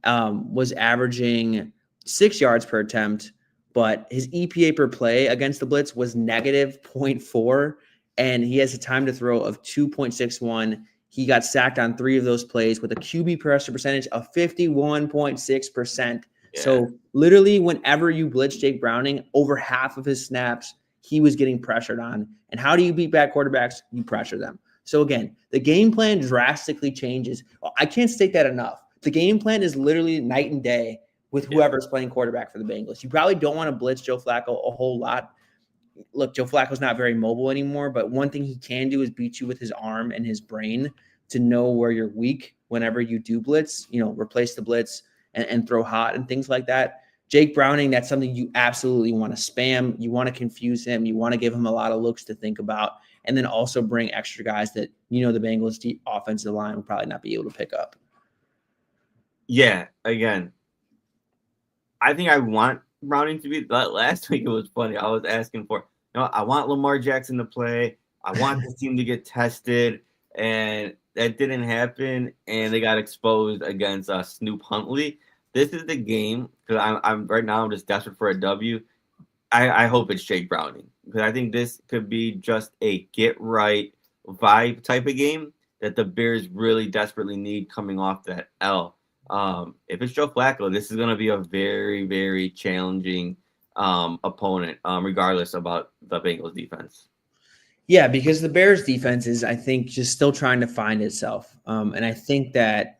was averaging 6 yards per attempt, but his EPA per play against the blitz was negative 0.4, and he has a time to throw of 2.61 He got sacked on 3 of those plays with a QB pressure percentage of 51.6%. Yeah. So literally whenever you blitz Jake Browning, over half of his snaps, he was getting pressured on. And how do you beat bad quarterbacks? You pressure them. So again, the game plan drastically changes. I can't state that enough. The game plan is literally night and day with whoever's playing quarterback for the Bengals. You probably don't want to blitz Joe Flacco a whole lot. Look, Joe Flacco's not very mobile anymore, but one thing he can do is beat you with his arm and his brain to know where you're weak whenever you do blitz, replace the blitz and throw hot and things like that. Jake Browning, that's something you absolutely want to spam. You want to confuse him. You want to give him a lot of looks to think about, and then also bring extra guys that the Bengals offensive line will probably not be able to pick up. Yeah, again, I think I want Browning to be. Last week it was funny. I was asking for, I want Lamar Jackson to play. I want this team to get tested, and that didn't happen. And they got exposed against Snoop Huntley. This is the game because I'm right now. I'm just desperate for a W. I hope it's Jake Browning because I think this could be just a get right vibe type of game that the Bears really desperately need coming off that L. If it's Joe Flacco, this is going to be a very, very challenging opponent, regardless about the Bengals defense. Yeah, because the Bears defense is, I think, just still trying to find itself. And I think that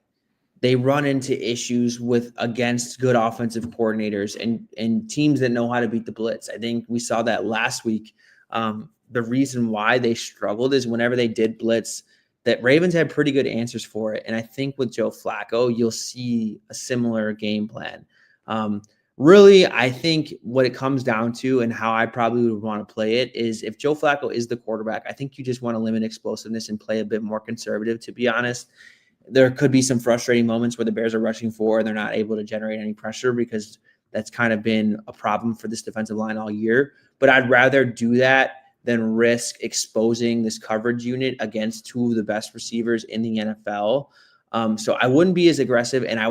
they run into issues against good offensive coordinators and teams that know how to beat the blitz. I think we saw that last week. The reason why they struggled is whenever they did blitz, that Ravens had pretty good answers for it. And I think with Joe Flacco, you'll see a similar game plan. Really, I think what it comes down to and how I probably would want to play it is if Joe Flacco is the quarterback, I think you just want to limit explosiveness and play a bit more conservative, to be honest. There could be some frustrating moments where the Bears are rushing forward and they're not able to generate any pressure because that's kind of been a problem for this defensive line all year. But I'd rather do that than risk exposing this coverage unit against 2 of the best receivers in the NFL. So I wouldn't be as aggressive, and I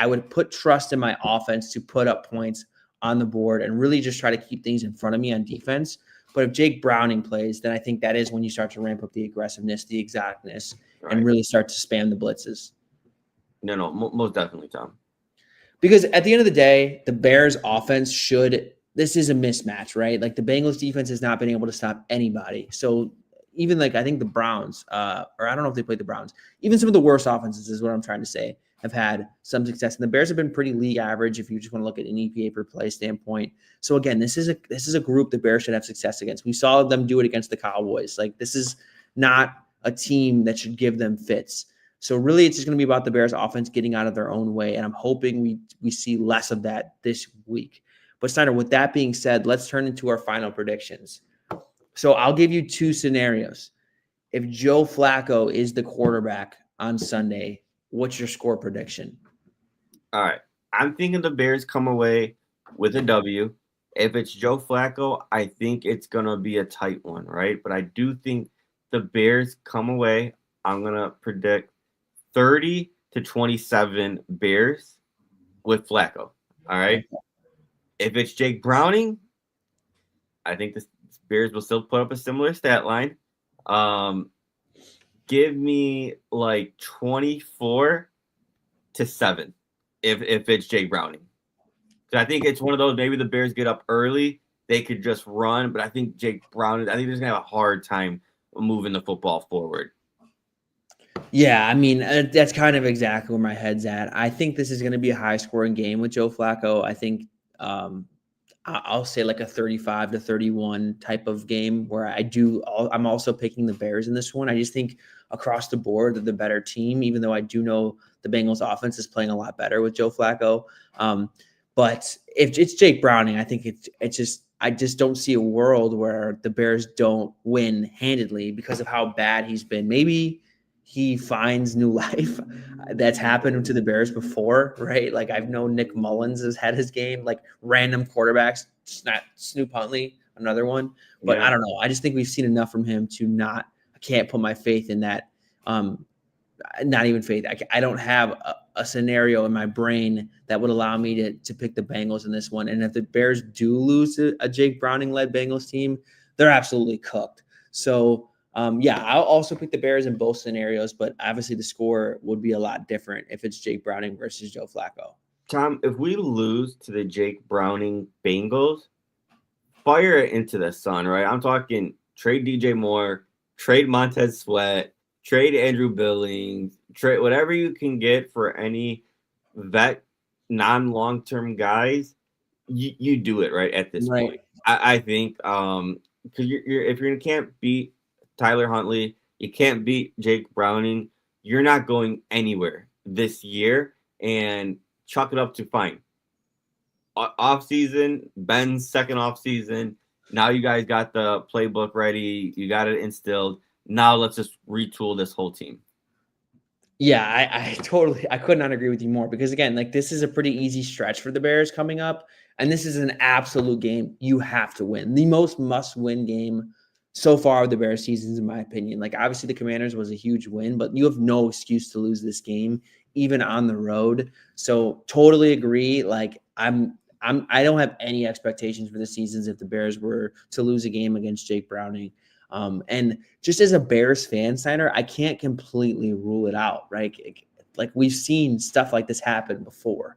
would put trust in my offense to put up points on the board and really just try to keep things in front of me on defense. But if Jake Browning plays, then I think that is when you start to ramp up the aggressiveness, the exactness, and really start to spam the blitzes. No, most definitely, Tom. Because at the end of the day, the Bears offense this is a mismatch, right? Like the Bengals defense has not been able to stop anybody. So even I think the Browns, or I don't know if they played the Browns, even some of the worst offenses is what I'm trying to say, have had some success. And the Bears have been pretty league average if you just want to look at an EPA per play standpoint. So again, this is a group the Bears should have success against. We saw them do it against the Cowboys. Like this is not a team that should give them fits. So really it's just going to be about the Bears offense getting out of their own way. And I'm hoping we see less of that this week. But Snyder, with that being said, let's turn into our final predictions. So I'll give you 2 scenarios. If Joe Flacco is the quarterback on Sunday, what's your score prediction? All right. I'm thinking the Bears come away with a W. If it's Joe Flacco, I think it's going to be a tight one, right? But I do think the Bears come away. I'm going to predict 30-27 Bears with Flacco. All right. If it's Jake Browning, I think the Bears will still put up a similar stat line. Give me 24-7 if it's Jake Browning. So I think it's one of those, maybe the Bears get up early, they could just run, but I think Jake Browning, I think they're going to have a hard time moving the football forward. Yeah, I mean, that's kind of exactly where my head's at. I think this is going to be a high-scoring game with Joe Flacco. I think I'll say a 35-31 type of game where I'm also picking the Bears in this one. I just think across the board they're the better team, even though I do know the Bengals offense is playing a lot better with Joe Flacco. But if it's Jake Browning, I think I just don't see a world where the Bears don't win handedly because of how bad he's been. Maybe he finds new life. That's happened to the Bears before, right? I've known Nick Mullins has had his game, random quarterbacks, not Snoop Huntley, another one. But yeah. I don't know. I just think we've seen enough from him I can't put my faith in that. Not even faith. I don't have a scenario in my brain that would allow me to pick the Bengals in this one. And if the Bears do lose to a Jake Browning-led Bengals team, they're absolutely cooked. So Yeah, I'll also pick the Bears in both scenarios, but obviously the score would be a lot different if it's Jake Browning versus Joe Flacco. Tom, if we lose to the Jake Browning Bengals, fire it into the sun, right? I'm talking trade DJ Moore, trade Montez Sweat, trade Andrew Billings, trade whatever you can get for any vet, non-long-term guys. You do it right at this Right. point. I think because if you can't beat Tyler Huntley, you can't beat Jake Browning. You're not going anywhere this year, and chalk it up to fine. Off season, Ben's second off season. Now you guys got the playbook ready. You got it instilled. Now let's just retool this whole team. Yeah, I could not agree with you more because again, like this is a pretty easy stretch for the Bears coming up, and this is an absolute game you have to win. The most must-win game so far of the Bears seasons, in my opinion. Like obviously the Commanders was a huge win, but you have no excuse to lose this game, even on the road. So totally agree. Like I don't have any expectations for the seasons if the Bears were to lose a game against Jake Browning. And just as a Bears fan, Steiner, I can't completely rule it out, right? Like we've seen stuff like this happen before.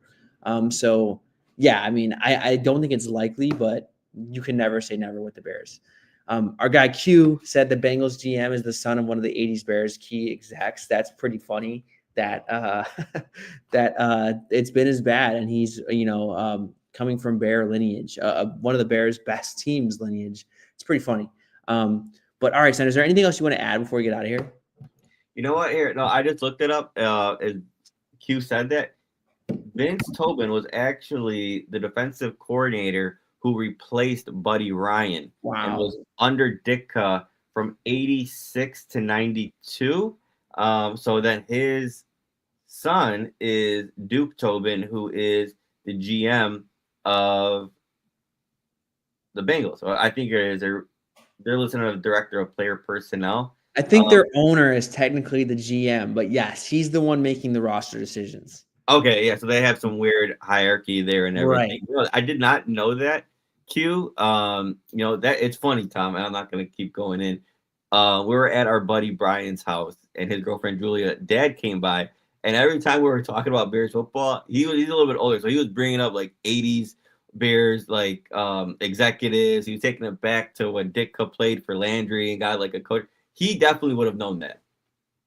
So yeah, I mean, I don't think it's likely, but you can never say never with the Bears. Our guy Q said the Bengals GM is the son of one of the 80s Bears key execs. That's pretty funny that it's been as bad. And he's, coming from Bear lineage, one of the Bears' best teams lineage. It's pretty funny. But all right, Steiner, is there anything else you want to add before we get out of here? You know what? Here, no, I just looked it up. Q said that Vince Tobin was actually the defensive coordinator who replaced Buddy Ryan and was under Ditka from 86 to 92. So then his son is Duke Tobin, who is the GM of the Bengals. So I think they're listening to the director of player personnel. I think their owner is technically the GM, but yes, he's the one making the roster decisions. Okay, yeah, so they have some weird hierarchy there and everything. Right. I did not know that. Q, that it's funny, Tom, and I'm not going to keep going in. We were at our buddy Brian's house, and his girlfriend Julia, dad came by, and every time we were talking about Bears football, he's a little bit older, so he was bringing up like 80s Bears like executives. He was taking it back to when Ditka played for Landry and got like a coach. He definitely would have known that.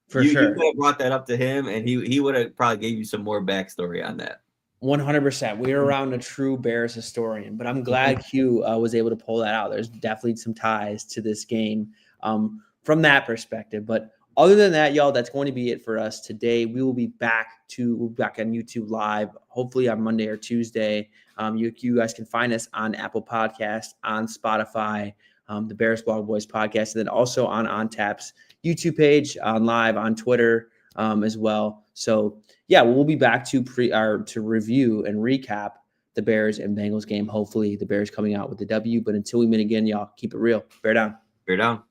For you, sure. You could have brought that up to him, and he would have probably gave you some more backstory on that. 100%. We're around a true Bears historian, but I'm glad Q was able to pull that out. There's definitely some ties to this game from that perspective. But other than that, y'all, that's going to be it for us today. We will be back on YouTube Live, hopefully on Monday or Tuesday. You guys can find us on Apple Podcasts, on Spotify, the Bears Blog Boys podcast, and then also on Tap's YouTube page, on live, on Twitter as well. So yeah, we'll be back to review and recap the Bears and Bengals game. Hopefully the Bears coming out with the W. But until we meet again, y'all, keep it real. Bear down. Bear down.